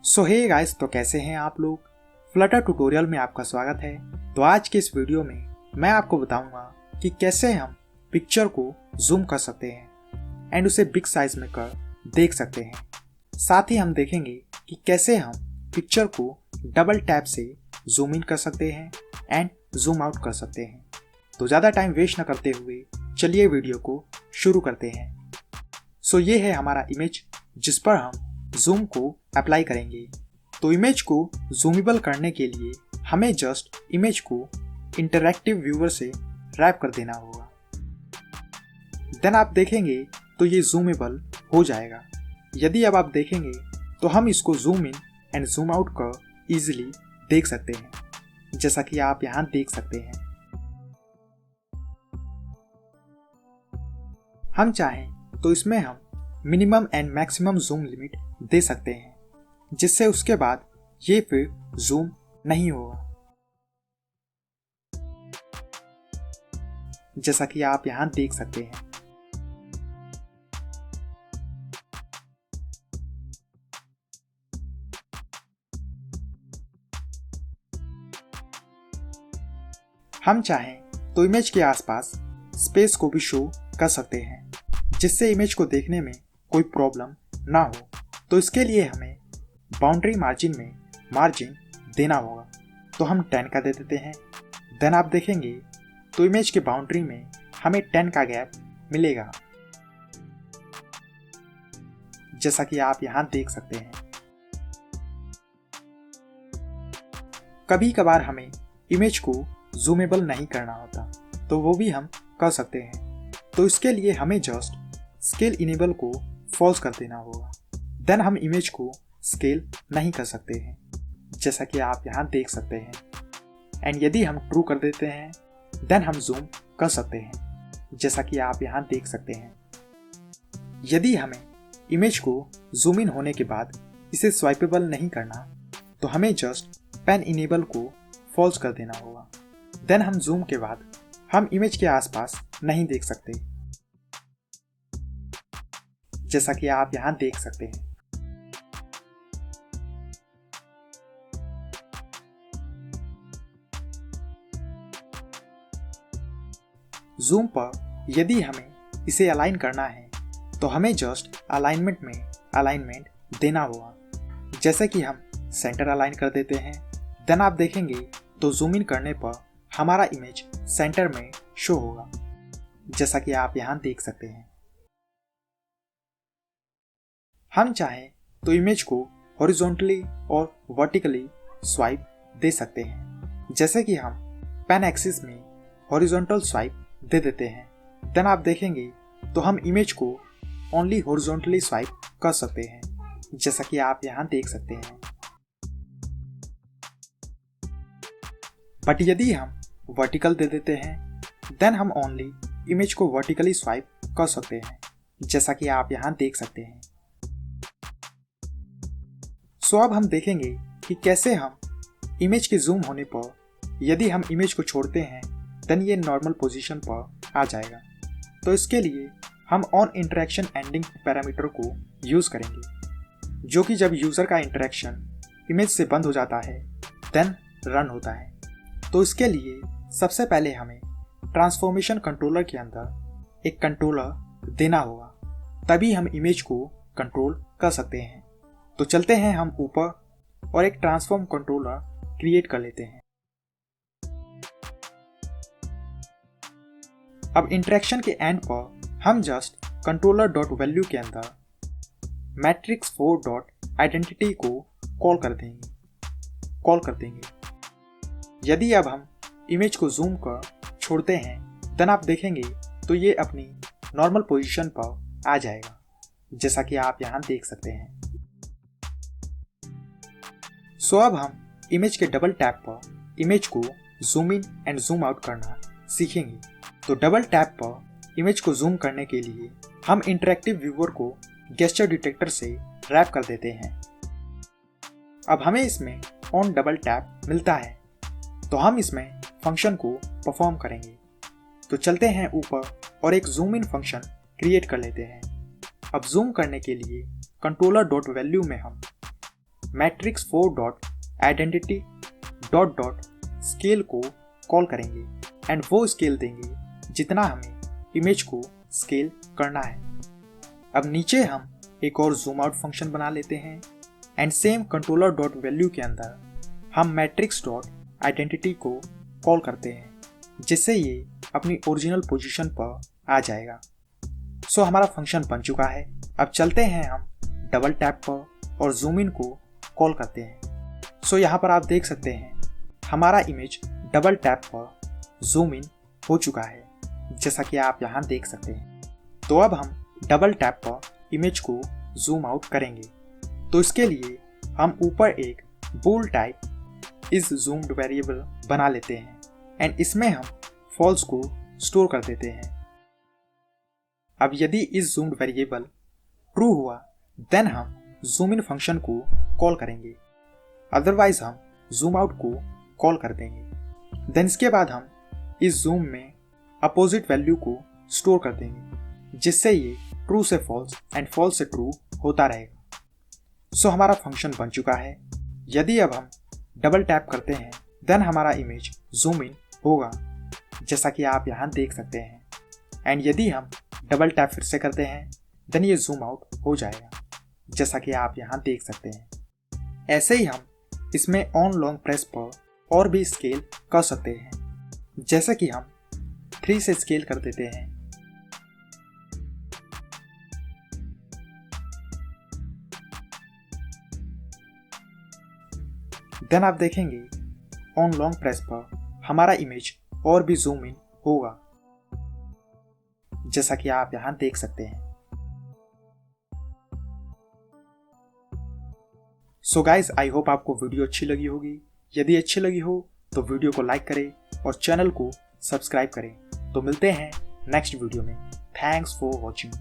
सो hey guys, तो कैसे हैं आप लोग। फ्लटर ट्यूटोरियल में आपका स्वागत है। तो आज के इस वीडियो में मैं आपको बताऊंगा कि कैसे हम पिक्चर को जूम कर सकते हैं एंड उसे बिग साइज में कर देख सकते हैं। साथ ही हम देखेंगे कि कैसे हम पिक्चर को डबल टैप से जूम इन कर सकते हैं एंड जूम आउट कर सकते हैं। तो ज़्यादा टाइम वेस्ट न करते हुए चलिए वीडियो को शुरू करते हैं। सो ये है हमारा इमेज जिस पर हम जूम को अप्लाई करेंगे। तो इमेज को जूमेबल करने के लिए हमें जस्ट इमेज को इंटरैक्टिव व्यूअर से रैप कर देना होगा। देन आप देखेंगे तो ये जूमेबल हो जाएगा। यदि अब आप देखेंगे तो हम इसको zoom in and zoom out कर इजीली देख सकते हैं, जैसा कि आप यहाँ देख सकते हैं। हम चाहें तो इसमें हम minimum and maximum zoom limit दे सकते हैं, जिससे उसके बाद ये फिर जूम नहीं होगा, जैसा कि आप यहां देख सकते हैं। हम चाहें तो इमेज के आसपास स्पेस को भी शो कर सकते हैं, जिससे इमेज को देखने में कोई प्रॉब्लम ना हो। तो इसके लिए हमें बाउंड्री मार्जिन में मार्जिन देना होगा। तो हम 10 का दे देते हैं। देन आप देखेंगे तो इमेज के बाउंड्री में हमें 10 का गैप मिलेगा, जैसा कि आप यहां देख सकते हैं। कभी कभार हमें इमेज को जूमेबल नहीं करना होता, तो वो भी हम कर सकते हैं। तो इसके लिए हमें जस्ट स्केल इनेबल को फॉल्स कर देना होगा। देन हम इमेज को स्केल नहीं कर सकते हैं, जैसा कि आप यहाँ देख सकते हैं। एंड यदि हम ट्रू कर देते हैं देन हम जूम कर सकते हैं, जैसा कि आप यहाँ देख सकते हैं। यदि हमें इमेज को जूम इन होने के बाद इसे स्वाइपेबल नहीं करना, तो हमें जस्ट पेन इनेबल को फॉल्स कर देना होगा। देन हम जूम के बाद हम इमेज के आसपास नहीं देख सकते, जैसा कि आप यहां देख सकते हैं। जूम पर यदि हमें इसे अलाइन करना है, तो हमें जस्ट अलाइनमेंट में अलाइनमेंट देना होगा, जैसे कि हम सेंटर अलाइन कर देते हैं। देन आप देखेंगे तो जूम इन करने पर हमारा इमेज सेंटर में शो होगा, जैसा कि आप यहां देख सकते हैं। हम चाहें तो इमेज को हॉरिजॉन्टली और वर्टिकली स्वाइप दे सकते हैं, जैसे कि हम पेन एक्सिस में हॉरिजॉन्टल स्वाइप दे देते हैं। देन आप देखेंगे तो हम इमेज को ओनली हॉरिजॉन्टली स्वाइप कर सकते हैं, जैसा कि आप यहां देख सकते हैं। बट यदि हम वर्टिकल दे देते हैं देन हम ओनली इमेज को वर्टिकली स्वाइप कर सकते हैं, जैसा कि आप यहां देख सकते हैं। सो अब हम देखेंगे कि कैसे हम इमेज के जूम होने पर यदि हम इमेज को छोड़ते हैं देन ये नॉर्मल पोजीशन पर आ जाएगा। तो इसके लिए हम ऑन इंटरेक्शन एंडिंग पैरामीटर को यूज़ करेंगे, जो कि जब यूज़र का इंटरेक्शन इमेज से बंद हो जाता है देन रन होता है। तो इसके लिए सबसे पहले हमें ट्रांसफॉर्मेशन कंट्रोलर के अंदर एक कंट्रोलर देना होगा, तभी हम इमेज को कंट्रोल कर सकते हैं। तो चलते हैं हम ऊपर और एक ट्रांसफॉर्म कंट्रोलर क्रिएट कर लेते हैं। अब इंटरेक्शन के एंड पर हम जस्ट कंट्रोलर डॉट वैल्यू के अंदर मैट्रिक्स 4 डॉट आइडेंटिटी को कॉल कर देंगे। यदि अब हम इमेज को जूम कर छोड़ते हैं देन आप देखेंगे तो ये अपनी नॉर्मल पोजीशन पर आ जाएगा, जैसा कि आप यहाँ देख सकते हैं। सो अब हम इमेज के डबल टैप पर इमेज को zoom in and zoom out करना सीखेंगे। तो डबल टैप पर इमेज को जूम करने के लिए हम इंटरैक्टिव व्यूअर को गेस्चर डिटेक्टर से रैप कर देते हैं। अब हमें इसमें ऑन डबल टैप मिलता है, तो हम इसमें फंक्शन को परफॉर्म करेंगे। तो चलते हैं ऊपर और एक जूम इन फंक्शन क्रिएट कर लेते हैं। अब जूम करने के लिए कंट्रोलर डॉट वैल्यू में हम matrix 4 dot identity dot dot scale को कॉल करेंगे एंड वो स्केल देंगे जितना हमें इमेज को स्केल करना है। अब नीचे हम एक और जूम आउट फंक्शन बना लेते हैं and same controller dot value के अंदर हम मैट्रिक्स डॉट आइडेंटिटी को कॉल करते हैं, जिससे ये अपनी ओरिजिनल पोजीशन पर आ जाएगा। सो हमारा फंक्शन बन चुका है। अब चलते हैं हम डबल टैप पर और जूम इन को कॉल करते हैं। सो यहाँ पर आप देख सकते हैं हमारा इमेज डबल टैप पर जूम इन हो चुका है, जैसा कि आप यहाँ देख सकते हैं। तो अब हम डबल टैप पर इमेज को जूम आउट करेंगे। तो इसके लिए हम ऊपर एक बूल टाइप इस जूम्ड वेरिएबल बना लेते हैं एंड इसमें हम फॉल्स को स्टोर कर देते हैं। अब यदि इस जूम्ड वेरिएबल ट्रू हुआ देन हम जूम इन फंक्शन को कॉल करेंगे, अदरवाइज हम जूम आउट को कॉल कर देंगे। देन इसके बाद हम इस जूम में अपोजिट वैल्यू को स्टोर कर देंगे, जिससे ये ट्रू से फॉल्स एंड फॉल्स से ट्रू होता रहेगा। सो हमारा फंक्शन बन चुका है। यदि अब हम डबल टैप करते हैं देन हमारा इमेज जूम इन होगा, जैसा कि आप यहाँ देख सकते हैं। एंड यदि हम डबल टैप फिर से करते हैं देन ये जूम आउट हो जाएगा, जैसा कि आप यहाँ देख सकते हैं। ऐसे ही हम इसमें ऑन लॉन्ग प्रेस पर और भी स्केल कर सकते हैं, जैसे कि हम 3 से स्केल कर देते हैं। देन आप देखेंगे ऑन लॉन्ग प्रेस पर हमारा इमेज और भी जूम इन होगा, जैसा कि आप यहां देख सकते हैं। सो गाइस, आई होप आपको वीडियो अच्छी लगी होगी। यदि अच्छी लगी हो तो वीडियो को लाइक करें और चैनल को सब्सक्राइब करें। तो मिलते हैं नेक्स्ट वीडियो में। Thanks for watching.